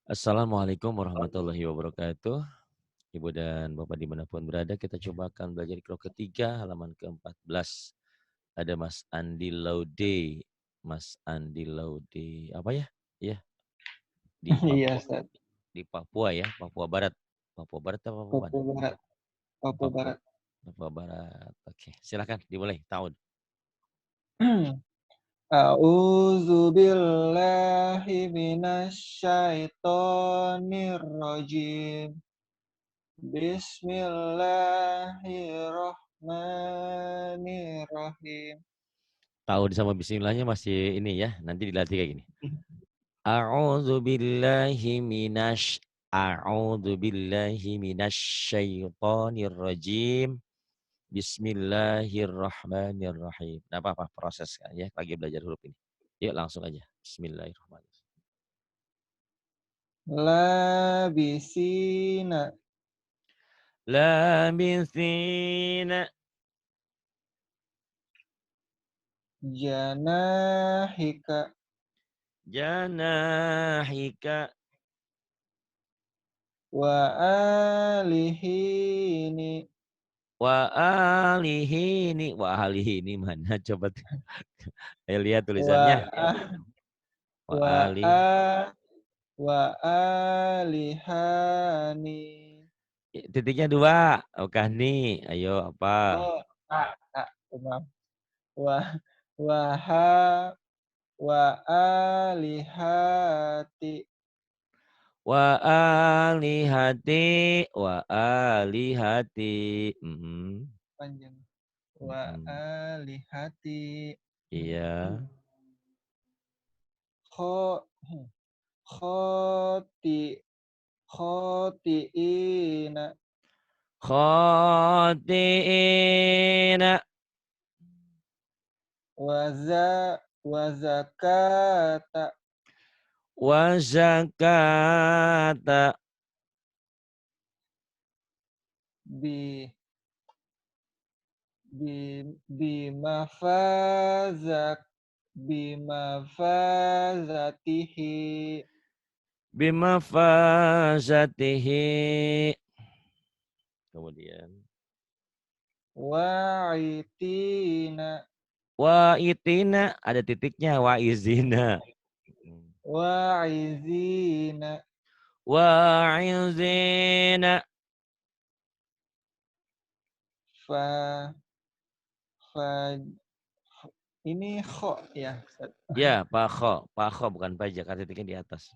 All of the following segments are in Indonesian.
Assalamualaikum warahmatullahi wabarakatuh. Ibu dan Bapak dimanapun berada, kita coba akan belajar kelompok ketiga, halaman ke-14. Ada Mas Andi Laude. Mas Andi Laude, apa ya? Ya, di Iya, Papua, Ustaz. di Papua ya, Papua Barat. Papua Barat atau Papua mana? Papua Barat. Papua Papua, Barat. Papua Barat. Oke, silakan dimulai. Tahun. A'udzu billahi minasyaitonir rajim. Bismillahirrahmanirrahim. Tahun sama bismillahnya masih ini ya, nanti dilatih kayak gini. A'udzu billahi minasyaitonir rajim. Bismillahirrahmanirrahim. Nah, apa-apa proses kan ya, lagi belajar huruf ini. Yuk langsung aja. Bismillahirrahmanirrahim. Labisina Labithina janahika janahika wa alihini wa alihi ini mana coba ayo lihat wa tulisannya. ah Wa wa ali a wa alihani. titiknya dua. Oke nih, ayo apa? Oh, maaf. Wa waha wa alihati. Wa alihati. Mhm, Panjang. Wa mhm. alihati. Iya. Kho khoti khotiina Khotiina waza wazakata wa zakata bi bi bimafazak bimafazatihi bimafazatihi. Kemudian wa'itina wa itina ada titiknya wa izina. wa'izina Wa izina fa fa ini kho ya Ustaz. ya pakho bukan pajak, ada titiknya di atas.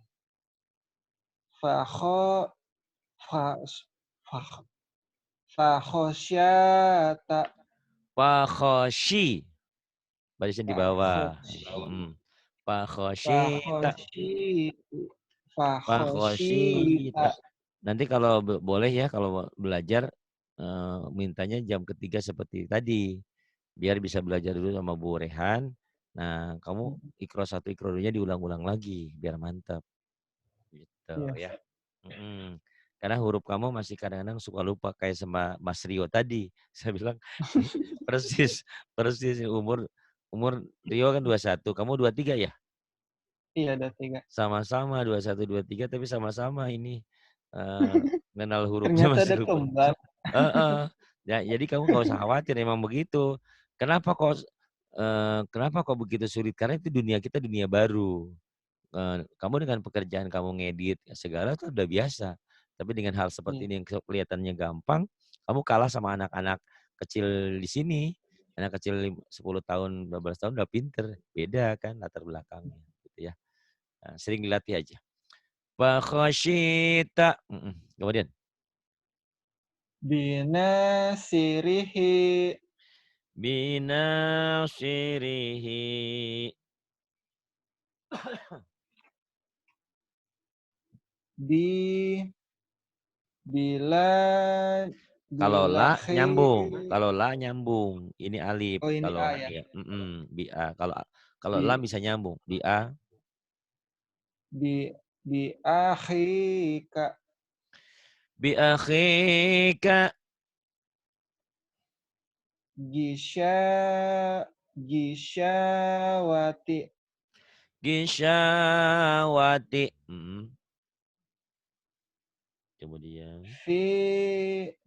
Fa kho fa fa fa khosyata Pakhoshi barisnya di fa bawah. khoshi Mhm. fa Pakhoshita khoshi fa khoshita. Pakhoshita. Nanti kalau boleh ya kalau belajar mintanya jam ketiga seperti tadi. Biar bisa belajar dulu sama Bu Rehan. Nah, kamu ikro satu ikro 2-nya diulang-ulang lagi biar mantap gitu Iya. ya. Mhm. Karena huruf kamu masih kadang-kadang suka lupa kayak sama Mas Rio tadi. Saya bilang persis persis umur umur Rio kan 21, kamu 23 ya? Iya ada 3. Sama-sama 21, 23 tapi sama-sama ini, eee, ngenal hurufnya Ternyata masih ada lupa. kembar. Heeh. Ya jadi kamu nggak usah khawatir emang begitu. Kenapa kok, kenapa kok begitu sulit? Karena itu dunia kita dunia baru. Kamu dengan pekerjaan kamu ngedit segala itu udah biasa. Tapi dengan hal seperti Iya, ini yang kelihatannya gampang, kamu kalah sama anak-anak kecil di sini. Anak kecil 10 tahun, 12 tahun udah pinter. Beda kan latar belakangnya gitu ya. Nah, sering dilatih aja. Wa khasyita kemudian binasirihi binasirihi. bi bila bilahi. Kalau la nyambung, ini alif Oh ini A kalau ya. dia bi a. Kalau kalau Bi lam bisa nyambung, bi a, bi bi akhika bi akhika, gisya gisyawati gisyawati, Kemudian fi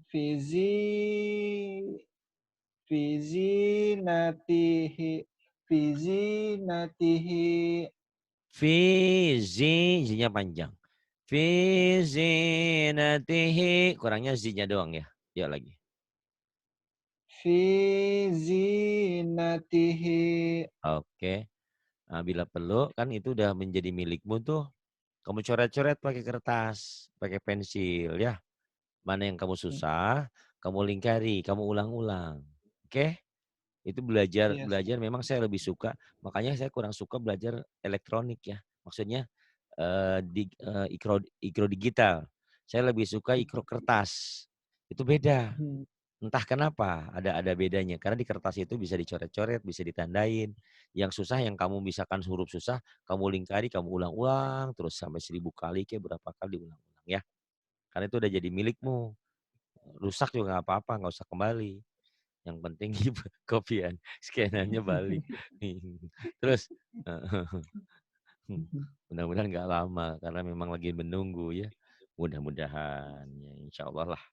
fi zi fi zinatihi fi zinatihi fi zi-nya panjang. Fi zinatihi, kurangnya zi-nya doang ya. Ya lagi. fi zinatihi. Oke. Nah, bila perlu kan itu udah menjadi milikmu tuh. Kamu coret-coret pakai kertas, pakai pensil ya. Mana yang kamu susah, kamu lingkari, kamu ulang-ulang. Oke? Itu belajar Yes. belajar memang saya lebih suka, makanya saya kurang suka belajar elektronik ya. Maksudnya ikro digital. Saya lebih suka ikro kertas. Itu beda. Entah kenapa ada bedanya. Karena di kertas itu bisa dicoret-coret, bisa ditandain. Yang susah yang kamu misalkan huruf susah, kamu lingkari, kamu ulang-ulang terus sampai 1000 kali kayak berapa kali diulang-ulang ya. Karena itu udah jadi milikmu. Rusak juga nggak apa-apa, nggak usah kembali. Yang penting kopian, scannernya balik. Terus mudah-mudahan nggak lama karena memang lagi menunggu ya. Mudah-mudahan ya insya Allah lah.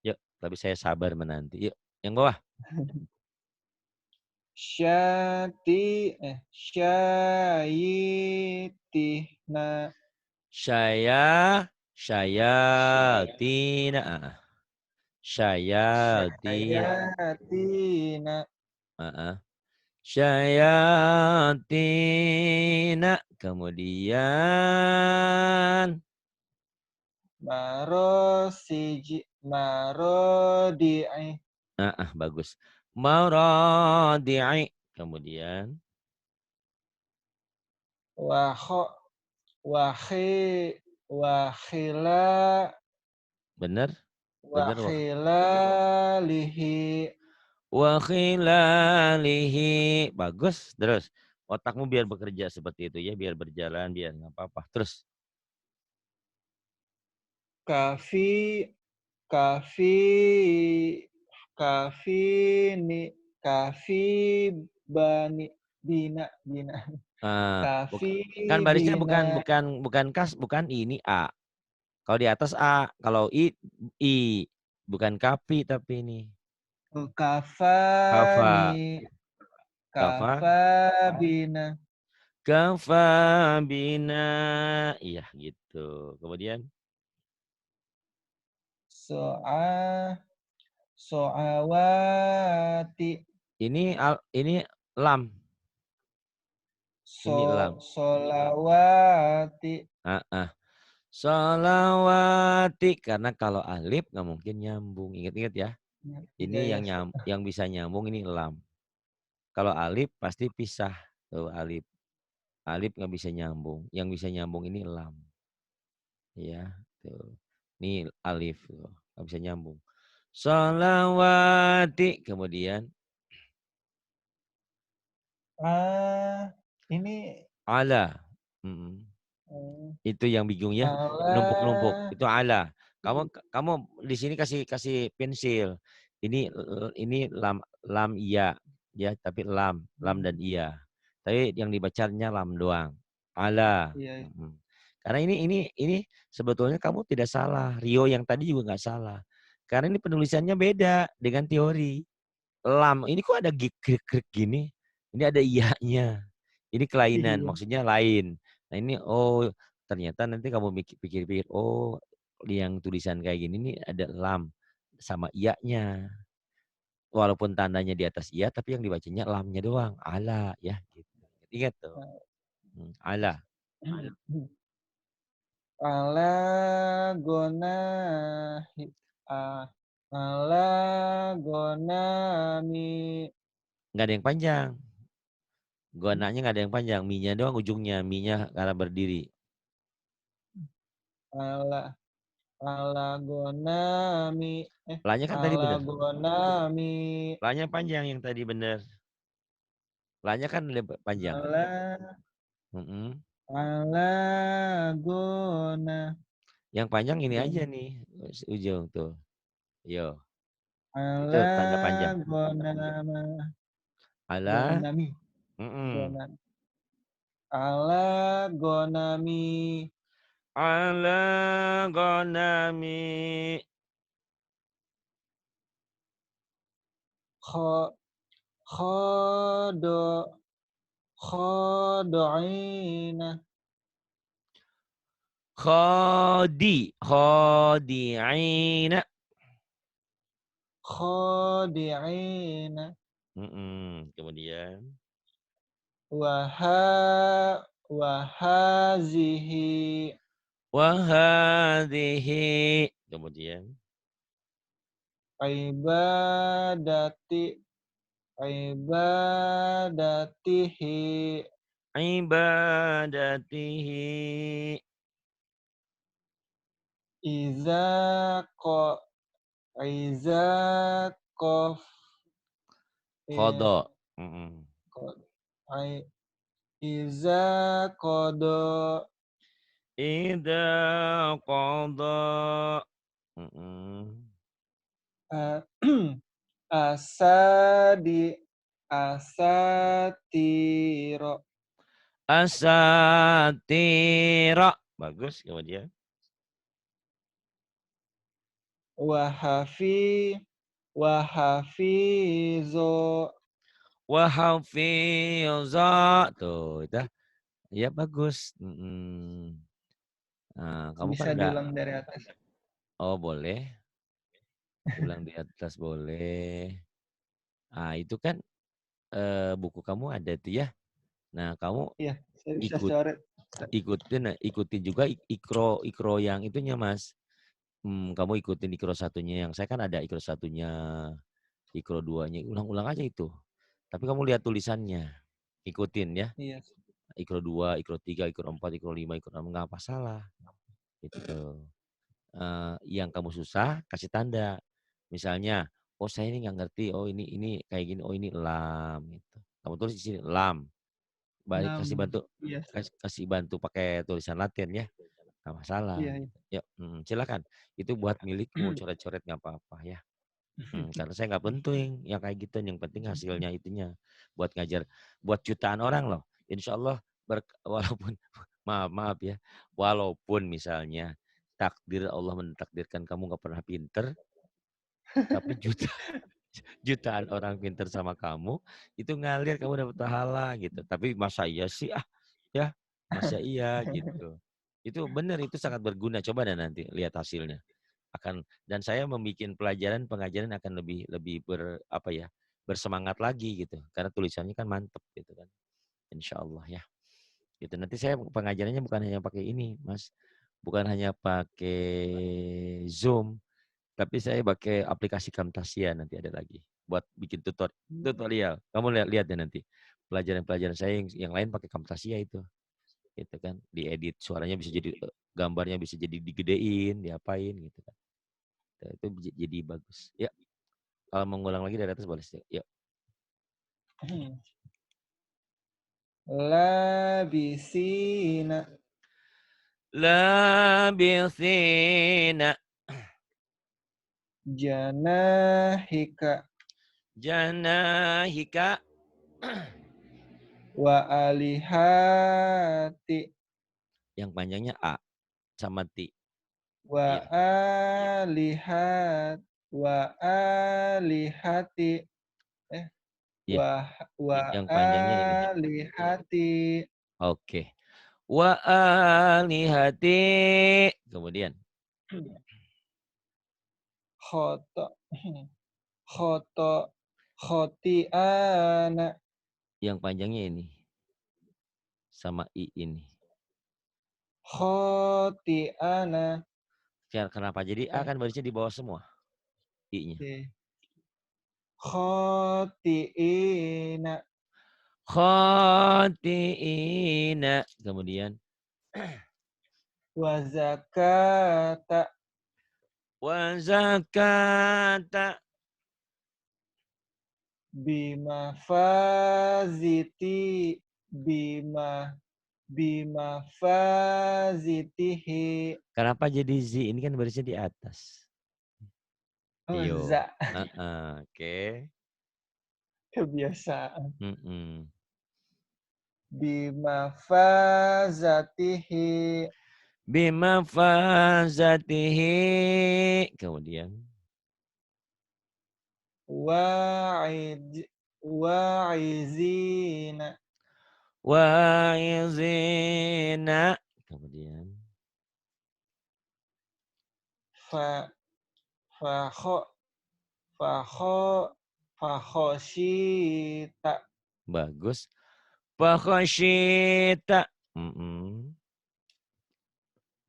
Yuk, tapi saya sabar menanti. Yuk, yang bawah. Syayitihna Saya tina. Syayatin. syayatina Syayatina. Kemudian marodi'i bagus. Maradi'i. Kemudian wakho wakhi wakhila benar? Benar wah. wakhilalihi Wa khilalihi. Bagus. Terus otakmu biar bekerja seperti itu ya, biar berjalan, biar nggak apa-apa. Terus kafi kafi kafi ni kafi bani bina bina kafi kan barisnya bina bukan kas, bukan ini A. Kalau di atas A, kalau I bukan kapi tapi ini kafani kafa. Kafa kafabina kafa bina. Iya gitu. Kemudian so'a so'awati ini lam. Ini lam. solawati Ah, ah. Solawati karena kalau alif nggak mungkin nyambung. Ingat-ingat ya. ya Ini ya yang bisa nyambung ini lam. Kalau alif pasti pisah. Tuh alif. Alif nggak bisa nyambung. Yang bisa nyambung ini lam. Ya, tuh. Ini alif tuh. Nggak bisa nyambung. Solawati. Kemudian ini ala. Mm-mm. Itu yang bingung ya. Numpuk-numpuk. ala Itu ala. Kamu di sini kasih pensil. Ini lam iya ya, tapi lam dan iya. Tapi yang dibacanya lam doang. Ala. iya Mm-mm. Karena ini sebetulnya kamu tidak salah. Rio yang tadi juga nggak salah. Karena ini penulisannya beda dengan teori. Lam ini kok ada gig gini. Ini ada iya-nya. Ini kelainan, iya maksudnya lain. Nah ini oh ternyata nanti kamu pikir-pikir oh yang tulisan kayak gini nih ada lam sama iya-nya. Walaupun tandanya di atas iya tapi yang dibacanya lamnya doang. Ala ya gitu. Ingat tuh. Ala. ala gona ala gonami Nggak ada yang panjang. Gonanya nggak ada yang panjang. Mi-nya doang ujungnya. Mi-nya karena berdiri. ala ala gonami La-nya kan tadi ala bener. gonami La-nya panjang yang tadi bener. La-nya kan panjang. ala Mm-mm. ala gona Yang panjang ini gon aja nih. Ujung tuh. Yo. Itu ala tanda panjang. gonama Ala. gonami Mm-mm. gona ala gonami ala ghanami. kho khodo khodoina Khadi'ina. khodiina Kemudian wahazihi wa hadhihi. Kemudian ibadati ibadatihi ibadatihi. iza ko iza kof Qada. eh, ko- i- iza kodo Idza qada. eh, asadi asatiro Asatira. Bagus. Kemudian wahafi wahafizo wa hafiza. Tuh, itu ya bagus. Nah, kamu kan bisa udah, diulang dari atas. oh boleh, diulang di atas boleh. Ah, itu kan buku kamu ada tuh ya. Nah, kamu Iya, saya bisa ikut coret. ikutin juga ikro yang itunya, Mas. Kamu ikutin ikro satunya yang saya kan ada ikro satunya, ikro duanya, ulang-ulang aja itu. Tapi kamu lihat tulisannya, ikutin ya. Iya. Ikro 2, ikro 3, ikro 4, ikro 5, ikro 6, nggak masalah. Gitu. Yang kamu susah kasih tanda. Misalnya, oh saya ini nggak ngerti, oh ini kayak gini, oh ini lam gitu. Kamu tulis di sini lam. Baik, Enam. Iya. kasih bantu pakai tulisan Latin ya, nggak masalah. Iya, iya. Yuk, silakan. Itu buat milikmu, coret-coret nggak apa-apa ya. Karena saya nggak penting yang kayak gitu, yang penting hasilnya itunya buat ngajar, buat jutaan orang loh. Insya Allah walaupun maaf ya, walaupun misalnya takdir Allah mentakdirkan kamu nggak pernah pinter, tapi jutaan orang pinter sama kamu itu ngalir kamu dapat pahala gitu. Tapi masa iya sih ya, masa iya gitu. Itu benar, itu sangat berguna. Coba dan nanti lihat hasilnya dan saya membuat pelajaran pengajaran akan lebih lebih bersemangat lagi gitu karena tulisannya kan mantep gitu kan, insya Allah ya gitu. Nanti saya pengajarannya bukan hanya pakai ini Mas, bukan hanya pakai Zoom, tapi saya pakai aplikasi Camtasia, nanti ada lagi buat bikin tutorial. Kamu lihat ya nanti pelajaran-pelajaran saya yang lain pakai Camtasia itu gitu kan, diedit suaranya bisa jadi gambarnya bisa jadi digedein, diapain gitu kan. Itu jadi bagus. Ya, kalau mau ngulang lagi dari atas boleh sih. Yuk. Labisina Labithina janahika janahika. wa alihati Yang panjangnya A sama T. wa Iya. alihat wa alihati eh Iya. wa Yang panjangnya ini. alihati Oke. Wa alihati. Kemudian. khoto khoto khotiana Yang panjangnya ini. Sama I ini. khotiana Kenapa? Jadi A kan barisnya di bawah semua. I-nya. khotiina Khotiina. Kemudian. wa zakata Wa zakata. bima faziti bima fazitihi Kenapa jadi Z? Ini kan barisnya di atas. Iyo. za Oke. kebiasaan Mm-mm. bima fazatihi Bimafazatihi. Kemudian. Wa'izina. Wa'izina. Kemudian. Fa fakho fakho fakhoshita. Bagus. Fakhoshita.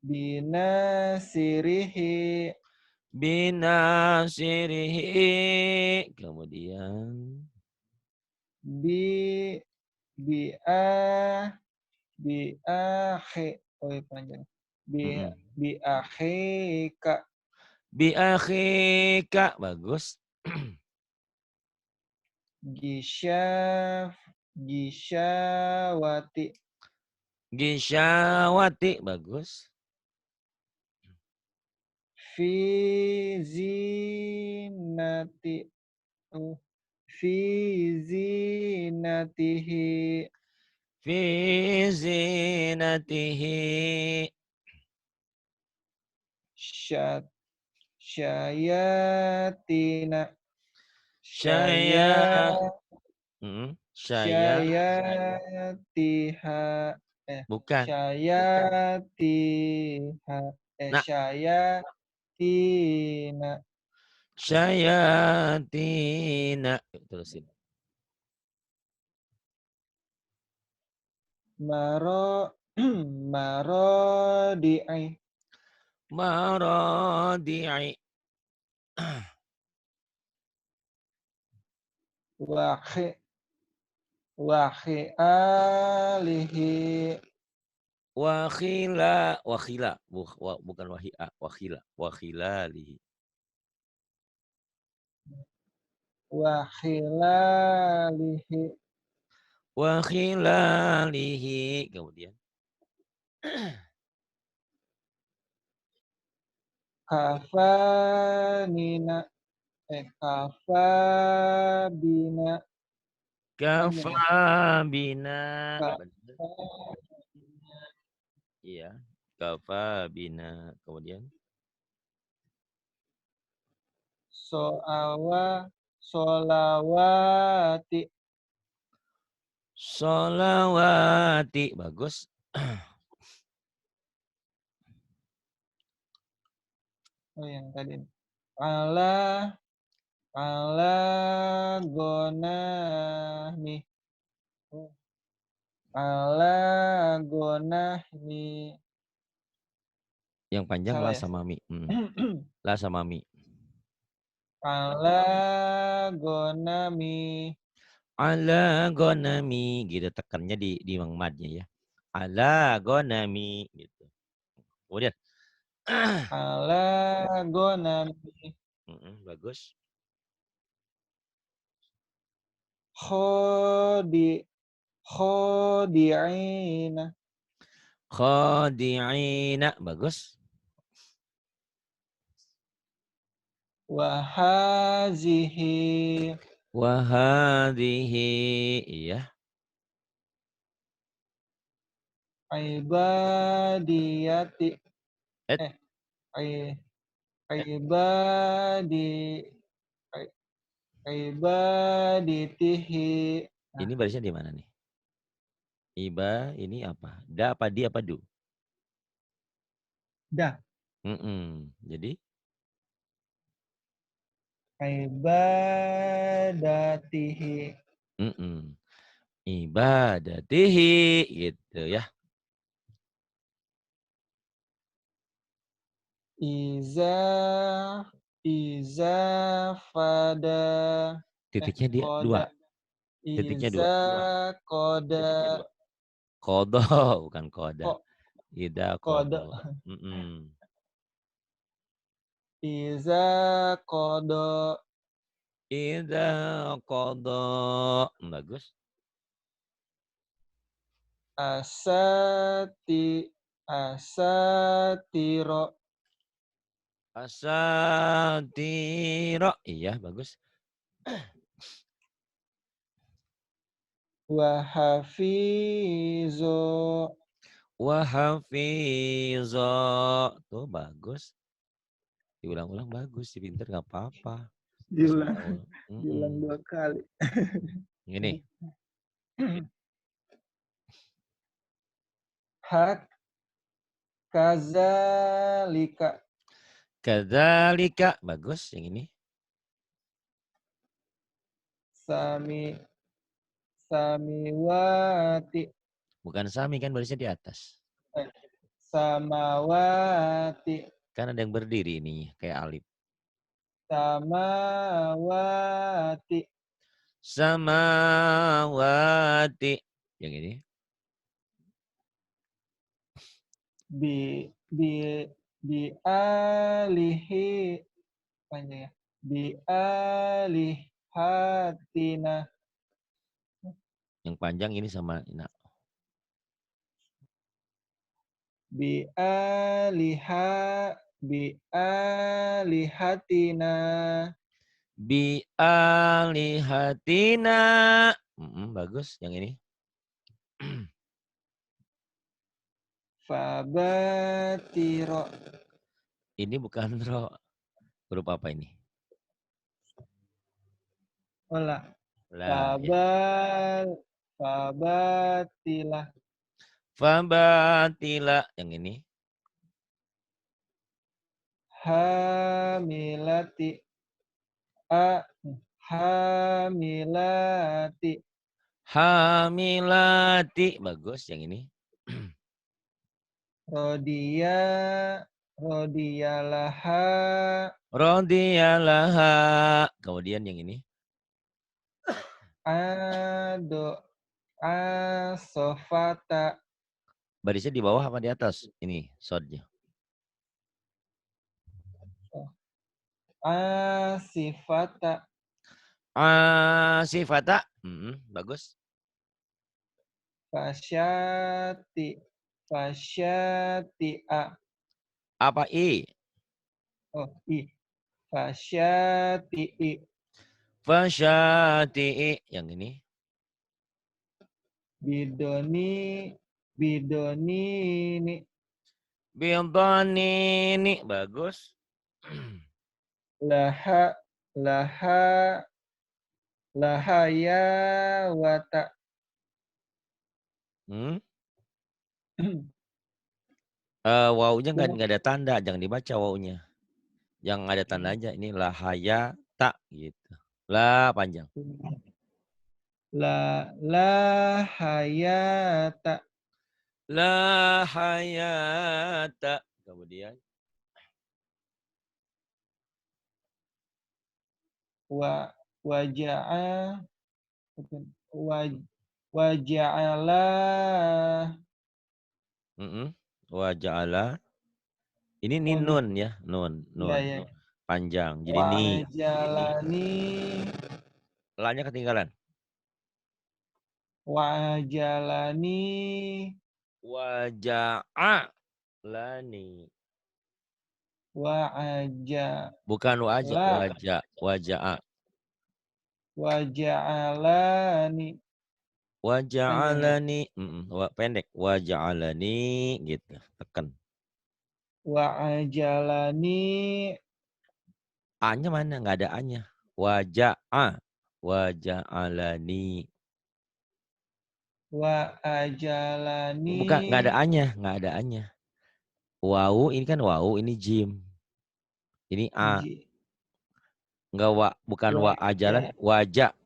Binasirihi. Binasirihi. Kemudian. Bi bi'ah bi'akhi. Oh, iya, panjang. Bi'akhika. Biakhika. Bagus. Gisyawati. Gisyawati. Bagus. Fi zinati. Oh, fi zinatihi. Fi zinatihi. Syat syayatina. Syaya. Syaya Syaya. syayatiha. Bukan. Syayatiha. Nah. Syayatina. Syayatina. Yuk, terusin. Marodi'i. Maradi'i. Wakhi alihi. Wakhila. Bukan wahia. Wakhilalihi. Wakhilalihi. Wakhilalihi. Kemudian. Kafanina. Kafabina. Panjang ya. Kafabina. Ka- Iya. Kafabina. Kemudian. Solawati. Solawati. Bagus. Oh, yang tadi. Ala gonahmi. Oh, ala gonahmi. Yang panjang Salah la ya? sama mi. La sama mi. Ala gonami. Ala gonami. Gitu tekannya di mangmadnya ya. Ala gonami. Gitu. Kemudian. Ala gonami. Bagus. Khodi'ina. Khadi'ina. Bagus. Wahazihi. Wahadihi. Iya. Ibadiyati. Et. Ibadi. Ibaditihi. Ini barisnya di mana nih? Iba ini apa? Da apa di apa du? Da. Jadi? Ibadatihi. Ibadatihi. Gitu ya. Iza fada. Titiknya dia dua. Titiknya dua. Iza koda. Kodo. Bukan koda. Kok Ida koda. kodo. Iza kodo. Ida kodo. Bagus. Asatiro. Asatiro. Iya, bagus. Wahafizo. Wa hafiza. Tuh bagus. Diulang-ulang bagus, si pinter nggak apa-apa. Terus Diulang, ulang-ulang. diulang 2 kali. Gini, Hak kazalika. kadzalika. Bagus yang ini. Sami samiwati. Bukan sami kan barisnya di atas. Samawati. Kan ada yang berdiri ini kayak alif. Samawati. Samawati. Yang ini. Bi alihi. Panjang ya. Bi alihatina. Yang panjang ini sama nah, Bi alihatina. bi alihatina. Bagus yang ini. Fabatiro. Ini bukan ro. Huruf apa ini? Olah. Lah ya. Fabatilah. Fabatila yang ini. Hamilati. Hamilati. Hamilati. Bagus yang ini. Rodiyalaha. Radiyalaha. Kemudian yang ini. Asofata. Barisnya di bawah apa di atas? Ini sodnya. Asifata. Sifata. Bagus. Fasyati. Fasyatia. Apa i? Oh, i. Fasyati'i. Fasyati'i. Yang ini. Bidonini. Bidhanini. Bagus. Laha. Lahayawata. Wawunya nggak ada tanda, jangan dibaca wawunya. Yang ada tanda aja ini lahaya tak gitu. Lah panjang. Lahayata. Lahayata. Kemudian Waja'a. Waja'ala. wa ja'ala. Ini nun ya, nun. Ya, ya. Panjang. Jadi ni. Wajalani. La-nya ketinggalan. Wajalani. Waja'alani. Bukan waja'a. Waja'alani. Waja'alani. Pendek. Waja'alani gitu. Tekan. Wa'ajalani. A-nya mana? Nggak ada A-nya. Waja'a. Waja'alani. Wa'ajalani. Bukan, nggak ada A-nya. Nggak ada A-nya. Wawu, ini kan wawu, ini jim. Ini A. Enggak bukan wa ajalan,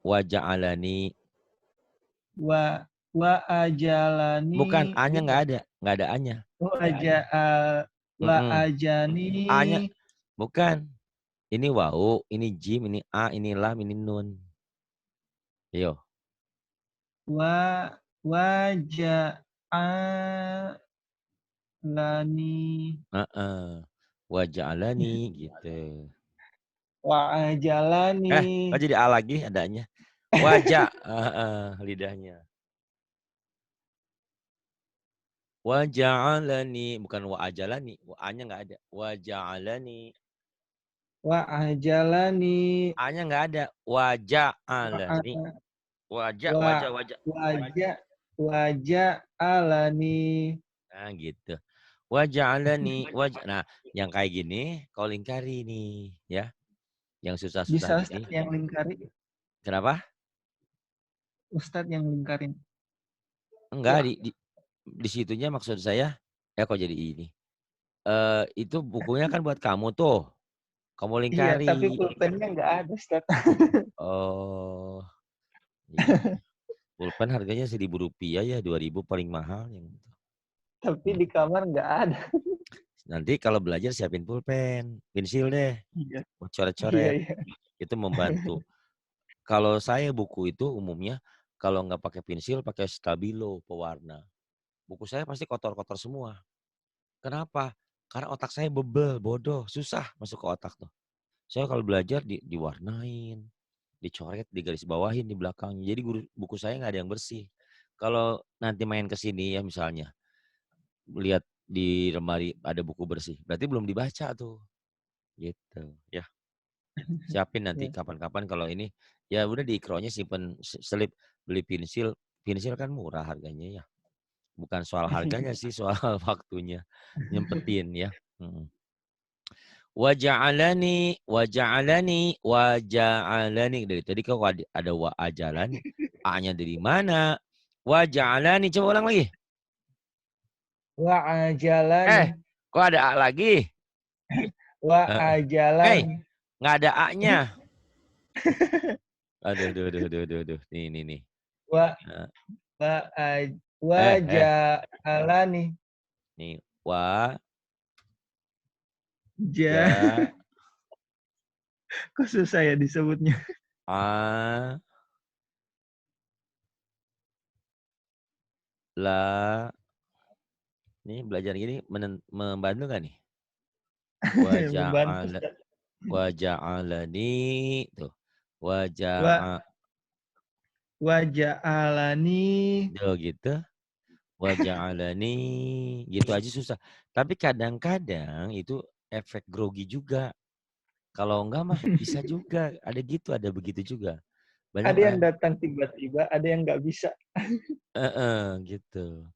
waja'alani. Wa'ajalani. Bukan, A-nya nggak ada A-nya. Wa'ajani. A-nya bukan. Ini wawu, ini jim, ini A, ini lam, ini nun. Yo. Waja'alani. Waja'alani gitu. Wa'ajalani. Kok jadi A lagi adanya? Wajah lidahnya. Waja'alani, bukan wa'ajalani. A-nya nggak ada. Waja'alani. Wa'ajalani. A-nya nggak ada. Waja'alani. Wajah. Waja'alani. Nah, gitu. Nah, yang kayak gini kau lingkari nih, ya. Yang susah-susah Bisa gini. Ustadz yang lingkari, Kenapa? Ustadz yang lingkarin. Enggak, Wah, di situnya maksud saya, ya kok jadi ini. Itu bukunya kan buat kamu tuh. Kamu iya, tapi lingkari. pulpennya nggak ada, Ustadz. Oh, iya. Pulpen harganya Rp1.000 ya, 2.000 paling mahal yang itu. Tapi di kamar nggak ada. Nanti kalau belajar siapin pulpen, pensil deh, Iya, buat iya, coret-coret. iya. Itu membantu. Kalau saya buku itu umumnya kalau nggak pakai pensil, pakai stabilo pewarna. Buku saya pasti kotor-kotor semua. Kenapa? Karena otak saya bebel, bodoh, susah masuk ke otak tuh. Saya kalau belajar diwarnain, dicoret, digaris bawahin di belakangnya. Jadi buku saya nggak ada yang bersih. Kalau nanti main ke sini ya misalnya, lihat di lemari ada buku bersih, berarti belum dibaca tuh. Gitu. Ya, siapin nanti Iya. kapan-kapan kalau ini ya udah di ikronya simpen selip beli pensil. Pensil kan murah harganya ya. Bukan soal harganya sih, soal waktunya. Nyempetin ya. Mm. Waja'alani. Dari tadi kok ada wa'ajalani. A-nya dari mana? Waja'alani. Coba ulang lagi. Wa Eh, ajalani. kok ada A lagi? Wa Hei, ajalani. nggak ada A-nya. Aduh, aduh, aduh, aduh, aduh, aduh. Nih. Wa Nah, wa wa eh. jalani. Nih, wa, Ja. ja, Kok susah ya disebutnya? a, la. Nih belajar gini membantu nggak nih? Membantu. Waja'ala, waja'alani. Tuh. Wa Waja'a. wa jalani. Tuh gitu. Waja'alani. Gitu aja susah. Tapi kadang-kadang itu efek grogi juga. Kalau enggak mah bisa juga. Ada gitu, ada begitu juga. Banyak Ada yang orang. datang tiba-tiba, ada yang nggak bisa. Gitu.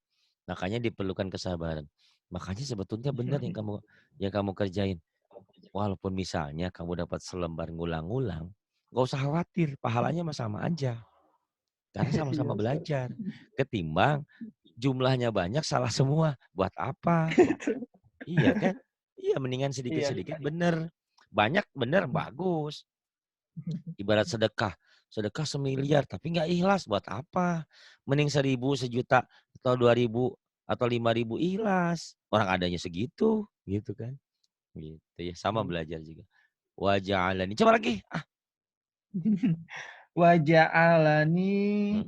Makanya diperlukan kesabaran. Makanya sebetulnya benar yang kamu kerjain. Walaupun misalnya kamu dapat selembar ngulang-ngulang, nggak usah khawatir, pahalanya mah sama aja. Karena Iya, sama-sama Ustaz. belajar. Ketimbang jumlahnya banyak salah semua. Buat apa? Iya kan? Iya, mendingan Iya. sedikit-sedikit bener. Banyak bener, bagus. Ibarat sedekah. Sedekah 1.000.000.000 tapi nggak ikhlas. Buat apa? Mending 1.000, sejuta, atau 2.000, atau 5.000 ikhlas. Orang adanya segitu. Gitu kan. Gitu ya. Sama belajar juga. Waja'alani. Coba lagi. Wa jalani.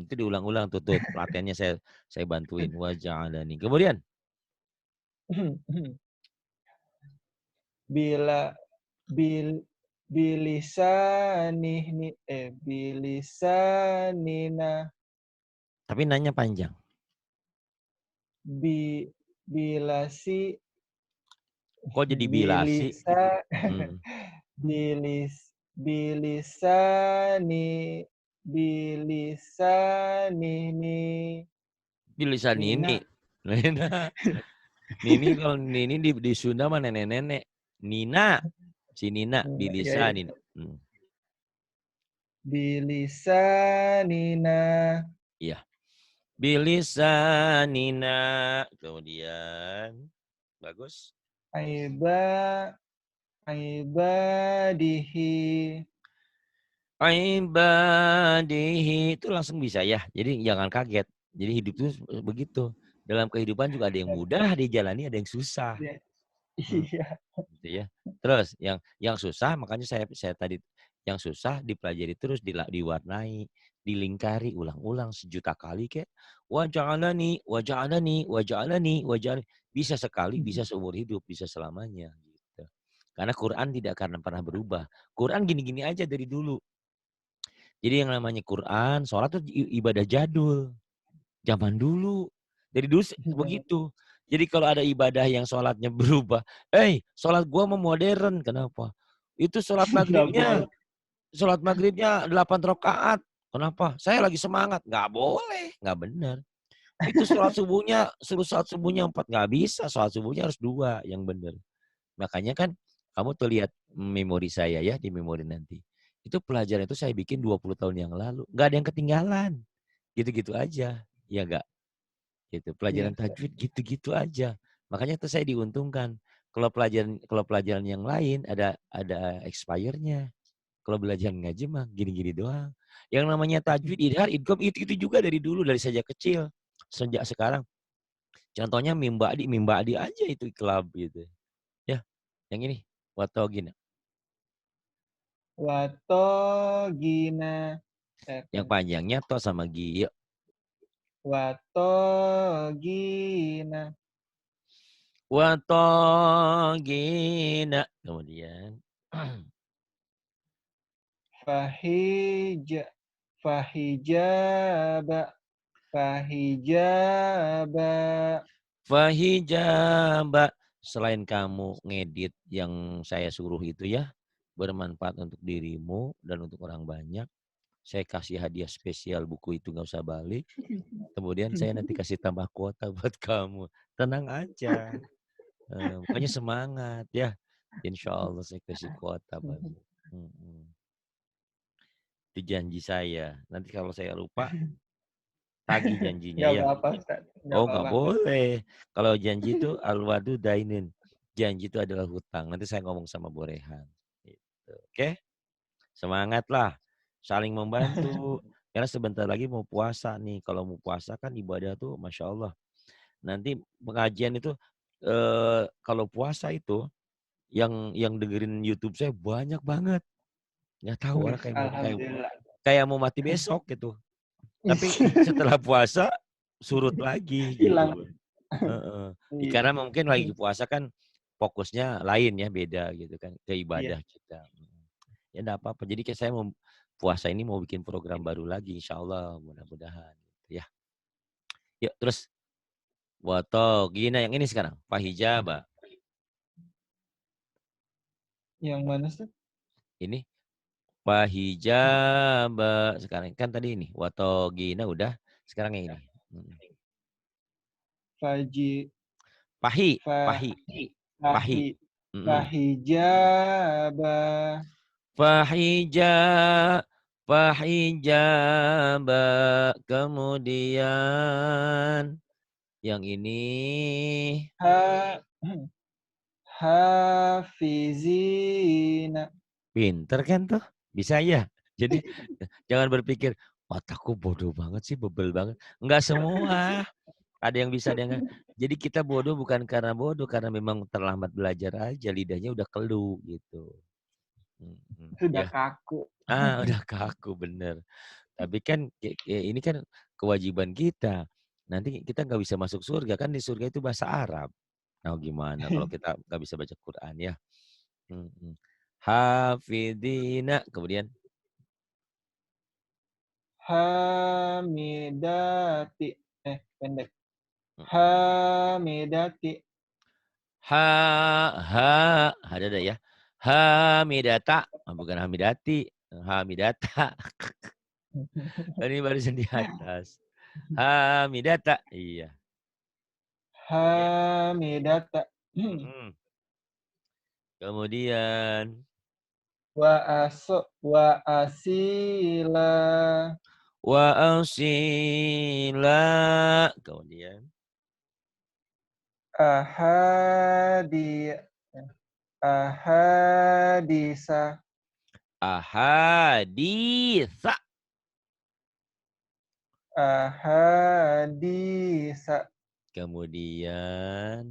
Itu diulang-ulang tuh, pelatihannya saya bantuin. Waja'alani. Kemudian. Bila bil bilisanina Tapi nanya panjang. bi bilasi Kok jadi bilasi? bilisa Hmm. bilisani bilisanini Bilisan Nini. Nina. Nini kalau Nini di Sunda mah nenek-nenek. Nina. Si Nina Ya, ya. bilisanin. Bilisanina Iya. Bilisanina. Kemudian. Bagus. aiba aibadihi. Ibadihi itu langsung bisa ya. Jadi jangan kaget. Jadi hidup itu begitu. Dalam kehidupan juga ada yang mudah dijalani, ada yang susah. Ya, Hmm, iya. gitu ya. Terus yang susah makanya saya tadi yang susah dipelajari terus diwarnai, dilingkari ulang-ulang sejuta kali kayak waja'alani. Bisa sekali, bisa seumur hidup, bisa selamanya gitu. Karena Quran tidak akan pernah berubah. Quran gini-gini aja dari dulu. Jadi yang namanya Quran, sholat itu ibadah jadul. Zaman dulu. Dari dulu begitu. Jadi kalau ada ibadah yang sholatnya berubah. Sholat gua mau modern. Kenapa? Itu sholat Nggak maghribnya. boleh. Sholat maghribnya 8 rakaat. Kenapa? Saya lagi semangat. Nggak boleh. Nggak benar. Itu sholat subuhnya, suruh sholat subuhnya 4. Nggak bisa, sholat subuhnya harus 2 yang benar. Makanya kan kamu tuh lihat memori saya ya, di memori nanti. Itu pelajaran itu saya bikin 20 tahun yang lalu. Nggak ada yang ketinggalan. Gitu-gitu aja. Ya nggak? Gitu. Iya, Pelajaran Ustaz. tajwid gitu-gitu aja. Makanya tuh saya diuntungkan. Kalau pelajaran yang lain ada expirednya. Kalau belajar ngaji mah gini-gini doang. Yang namanya tajwid, idhar, idgham itu juga dari dulu, dari sejak kecil. Sejak sekarang. Contohnya mim ba'di aja itu iklab gitu. Ya, yang ini watogina. Watogina. Yang panjangnya to sama gi. Yuk. Watogina. Watogina. Kemudian Fahijaba. Fahijaba. fahijaba. Selain kamu ngedit yang saya suruh itu ya, bermanfaat untuk dirimu dan untuk orang banyak. Saya kasih hadiah spesial buku itu nggak usah balik. Kemudian saya nanti kasih tambah kuota buat kamu. Tenang aja. Pokoknya semangat ya. Insya Allah saya kasih kuota bagus. Itu janji saya. Nanti kalau saya lupa, tagih janjinya Gak ya. apa-apa, Ustaz. Gak Oh nggak apa-apa. boleh. Kalau janji itu alwadu dainin. Janji itu adalah hutang. Nanti saya ngomong sama Bu Rehan. Gitu. Oke? Semangat lah. Saling membantu. Karena sebentar lagi mau puasa nih. Kalau mau puasa kan ibadah tuh Masya Allah. Nanti pengajian itu kalau puasa itu yang dengerin YouTube saya banyak banget. Nggak tahu Wih, orang kayak Alhamdulillah. kayak mau mati besok gitu. Tapi setelah puasa surut lagi Hilang. gitu. Heeh. Iya. Karena mungkin lagi puasa kan fokusnya lain ya, beda gitu kan ke Iya. ibadah kita. Ya enggak apa-apa. Jadi kayak saya mau puasa ini mau bikin program baru lagi insya Allah mudah-mudahan gitu ya. Yuk terus Woto Gina yang ini sekarang Fahijaba. Yang mana, Ustaz? Ini Fahijaba sekarang kan tadi ini Woto Gina udah sekarang yang ini. Faji. Pahi, Fah. pahi, pahi. Fahi. Fahijaba. Fahija, fahijaba. Kemudian yang ini Ha. Hafizina. pinter kan tuh? Bisa ya. Jadi jangan berpikir otakku bodoh banget sih, bebel banget. Enggak semua. Ada yang bisa, ada yang enggak. Jadi kita bodoh bukan karena bodoh, karena memang terlambat belajar aja, lidahnya udah keluh gitu. Sudah Ya. kaku. Udah kaku bener. Tapi kan ini kan kewajiban kita. Nanti kita nggak bisa masuk surga kan di surga itu bahasa Arab. Nah gimana kalau kita nggak bisa baca Quran ya? Hafidina kemudian Hamidati. Pendek. Hamidati. ada ya. Hamidata bukan Hamidati, Hamidata. Ini barusan di atas. Hamidata iya. Hamidata. Kemudian Wa asila. wa asila kemudian Ahadi. Ahadisa. ahaditsa Ahadisa. kemudian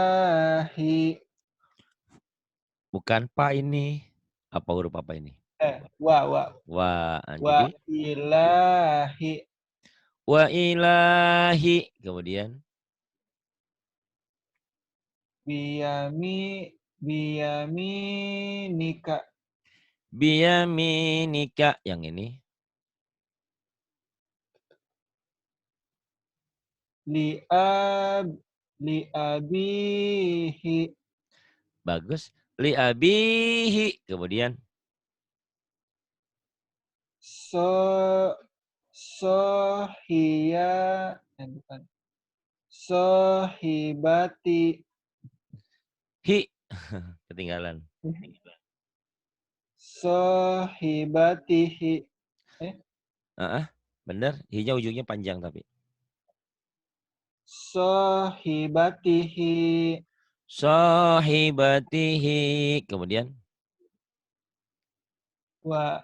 Fa'ilahi. bukan pa ini apa huruf apa ini wa Wa jadi ilahi. wa ilahi kemudian Biyaminika. biyaminika yang ini Liabihi. bagus li abihi kemudian So Sohiya, bukan. Sohibati. Hi. Ketinggalan. Sohibatihi. Bener. Hi-nya ujungnya panjang tapi. Sohibatihi. Sahibatihi. Kemudian. Wa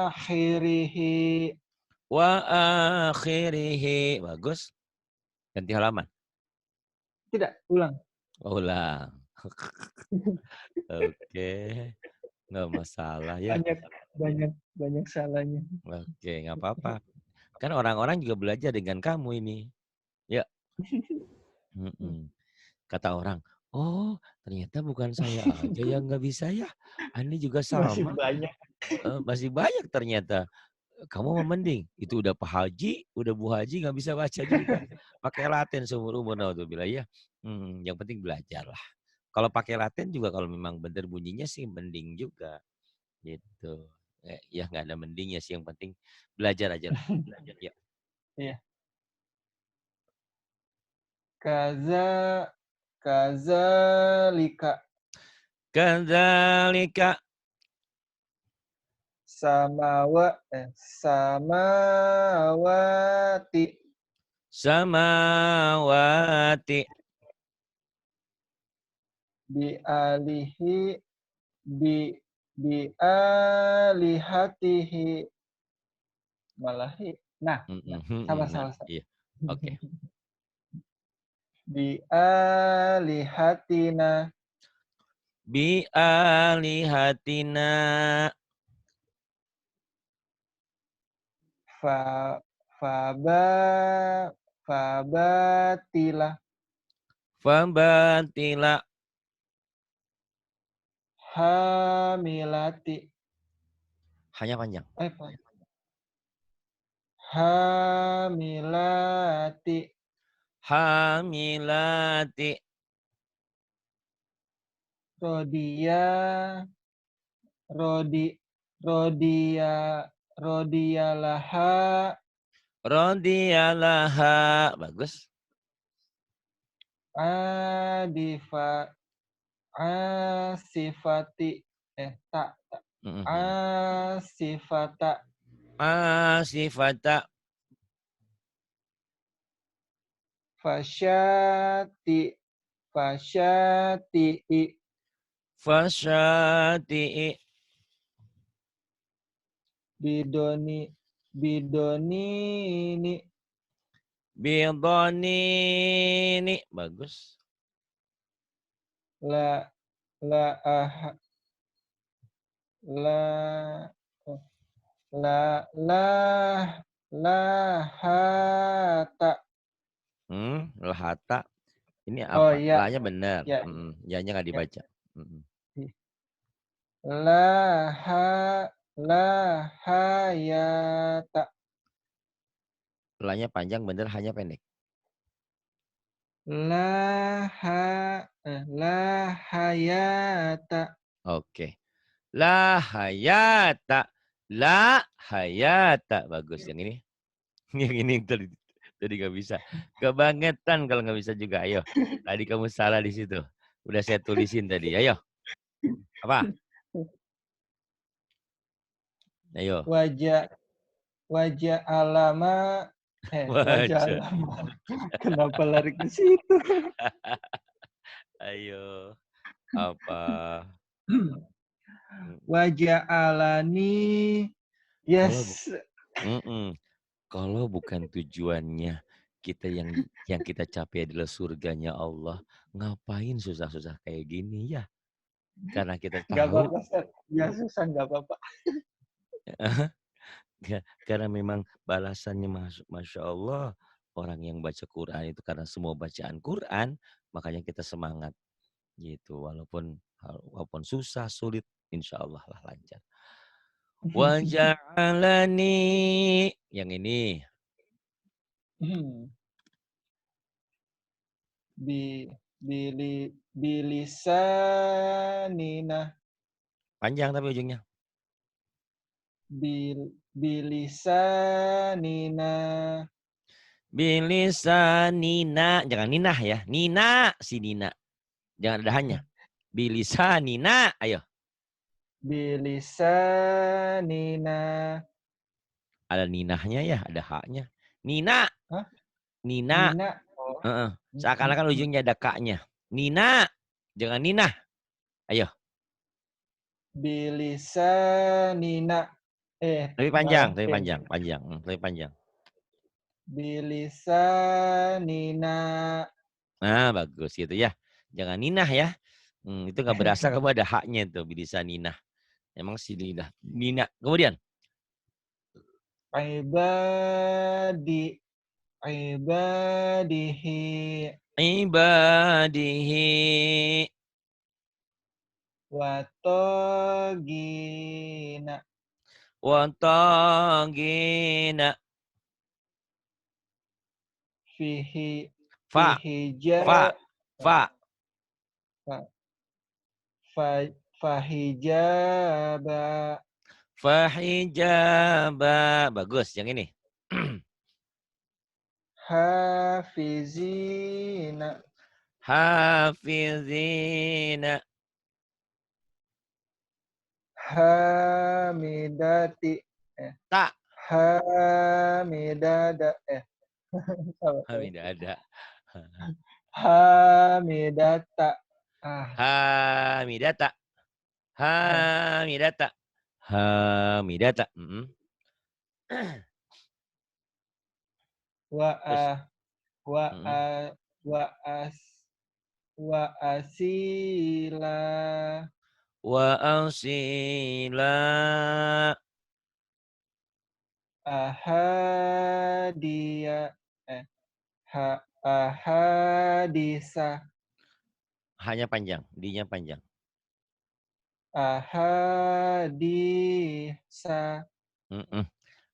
akhirihi. Wa akhirihi. Bagus. Ganti halaman. Tidak, ulang. Ulang. Oke. Nggak masalah ya. Banyak salahnya. Oke, nggak apa-apa. Kan orang-orang juga belajar dengan kamu ini. Ya. Kata orang, oh ternyata bukan saya aja yang nggak bisa ya. Ani juga Masih sama. banyak. Masih banyak ternyata. Kamu mah mending. Itu udah Pak Haji, udah Bu Haji nggak bisa baca juga. Pakai Latin seumur umur naudzubillah ya. Yang penting belajar lah. Kalau pakai Latin juga kalau memang benar bunyinya sih mending juga. Gitu. Ya nggak ada mendingnya sih, yang penting belajar aja lah. Ya. Iya. Kazalika. Kadzalika. Samawati. Samawati. Bialihi. Bialihatihi. Malahi. Nah, salah. Iya. Oke. Bialihatina. Bi alihatina. Faba. Fabatilah. Fabatila. Hamilati. Hanya panjang. Hamilati. Hamilati. Rodia. Rodialaha. Rodiyalaha. Bagus. Asifati. Tak. Asifata. Asifata. Fasyati. Fasyati'i. Fasyati'i. Bidonini. Bidonini. Bagus. La lahata. Lahata. Ini Oh apa? iya, La-nya benar. ya, Ya-nya nggak ya. dibaca. Lahayata. La-nya panjang benar, hanya pendek. Lahayata. Oke. La hayata. La hayata. Bagus. Yang ini. Yang ini tadi nggak bisa. Kebangetan kalau nggak bisa juga. Ayo. Tadi kamu salah di situ. Udah saya tulisin tadi. Ayo. Apa? Ayo. Wajah alama. Wajah Baca. alama. Kenapa lari ke situ? Ayo. Apa? Wajah alani. Yes. Kalau bukan tujuannya kita yang kita capai adalah surganya Allah, ngapain susah-susah kayak gini ya? Karena kita Nggak tahu, apa-apa, Ustaz. Ya susah, nggak apa-apa. karena memang balasannya Masya Allah, orang yang baca Quran itu karena semua bacaan Quran, makanya kita semangat gitu. Walaupun susah, sulit, insya Allah lah lancar. Waja'alani, yang ini. Bilisanina. Panjang tapi ujungnya. bilisanina. Bilisanina, jangan Ninah ya. Nina, si Nina. Jangan ada hanya. Bilisanina, ayo. Bilisanina. Ada Ninahnya ya, ada haknya. Nina, Hah? Nina. Nina. Oh. Seakan-akan ujungnya ada kaknya. Nina, jangan Nina. Ayo. Bilisanina. Lebih panjang, Malah lebih panjang, pendek. panjang, lebih panjang. Bilisanina. Nah, bagus gitu ya. Jangan Ninah ya. Itu nggak berasa kamu ada haknya itu, bisa Ninah. Emang si Nina. Nina. Kemudian. Ibadi. Ibadihi. Ibadihi. Watogina. Watagina. Fihi. Fa. Fihi Fa. Fa. Fahijaba. Fahijaba. Bagus yang ini. Hafizina. Hafizina. Hamidati. Tak. Hamidada. Tidak ada. Hamidata. Hamidata. Hamidata. Hamidata. Terus. Wa asila. Wa asila. Ahadia. Ahadisa. Hanya panjang, dinya panjang. Ahadisa.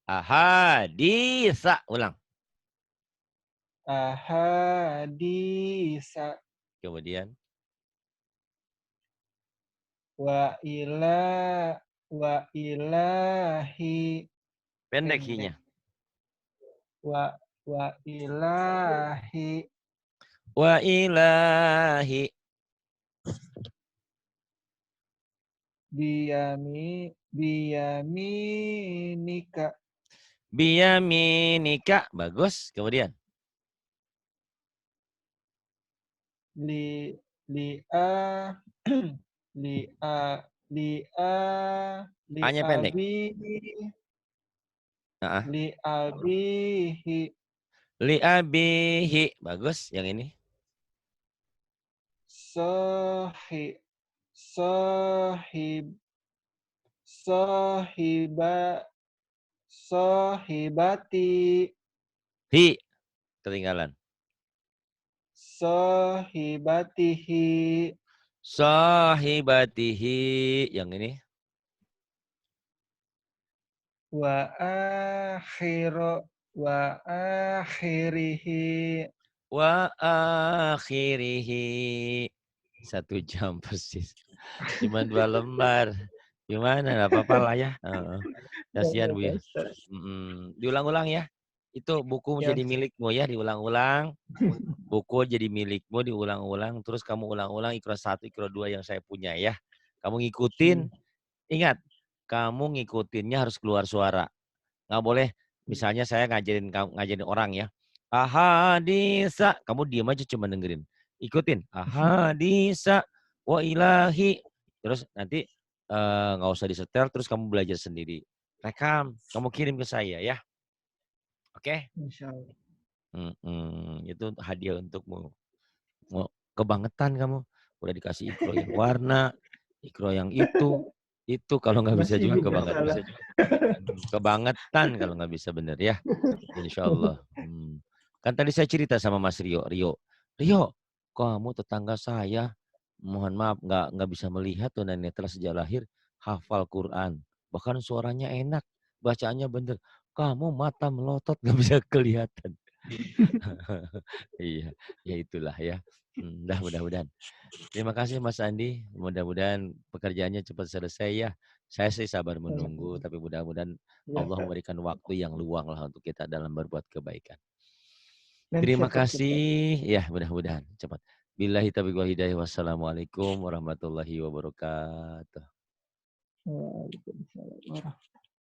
Ahadisa. Ulang. Ahadisa. Kemudian. Wa ilahi. Pendek hinya. Wa ilahi. Wa ilahi. Biyaminika. Biyaminika. Bagus. Kemudian. Li Hanya pendek. Li abihi. Li abihi. Bagus yang ini. Sohibati. Hi. Ketinggalan. Sohibatihi. Sahibatihi. Yang ini. Wa akhirihi. Wa akhirihi. 1 jam persis. Cuma 2 lembar. Gimana? Gak apa-apa lah ya. Kasihan Bu ya. Diulang-ulang ya. Itu buku Ya. jadi milikmu ya. Diulang-ulang. Buku jadi milikmu. Diulang-ulang. Terus kamu ulang-ulang Iqra 1, Iqra 2 yang saya punya ya. Kamu ngikutin. Ingat. Kamu ngikutinnya harus keluar suara. Nggak boleh. Misalnya saya ngajarin orang ya. Ahadisa. Kamu diam aja cuma dengerin. Ikutin. Ahadisa. Wa ilahi. Terus nanti nggak usah disetel. Terus kamu belajar sendiri. Rekam. Kamu kirim ke saya ya. Oke? Insyaallah. Itu hadiah untukmu. Mau kebangetan kamu. Udah dikasih ikro yang warna. Ikro yang itu. Itu kalau nggak bisa juga kebangetan. Kebangetan kalau nggak bisa bener ya. Insya Allah. Kan tadi saya cerita sama Mas Rio. Rio, kamu tetangga saya, mohon maaf nggak bisa melihat tuh netra sejak lahir, hafal Quran, bahkan suaranya enak, bacaannya bener. Kamu mata melotot nggak bisa kelihatan. Iya, ya itulah ya. Mudah-mudahan. Terima kasih Mas Andi. Mudah-mudahan pekerjaannya cepat selesai ya. Saya sih sabar Iya, menunggu, tapi mudah-mudahan iya, Allah Kak. memberikan waktu yang luang lah untuk kita dalam berbuat kebaikan. Dan Terima cepat juga. kasih, ya mudah-mudahan cepat. Billahi taufiq wal hidayah. Wassalamualaikum warahmatullahi wabarakatuh. Waalaikumsalam warahmatullahi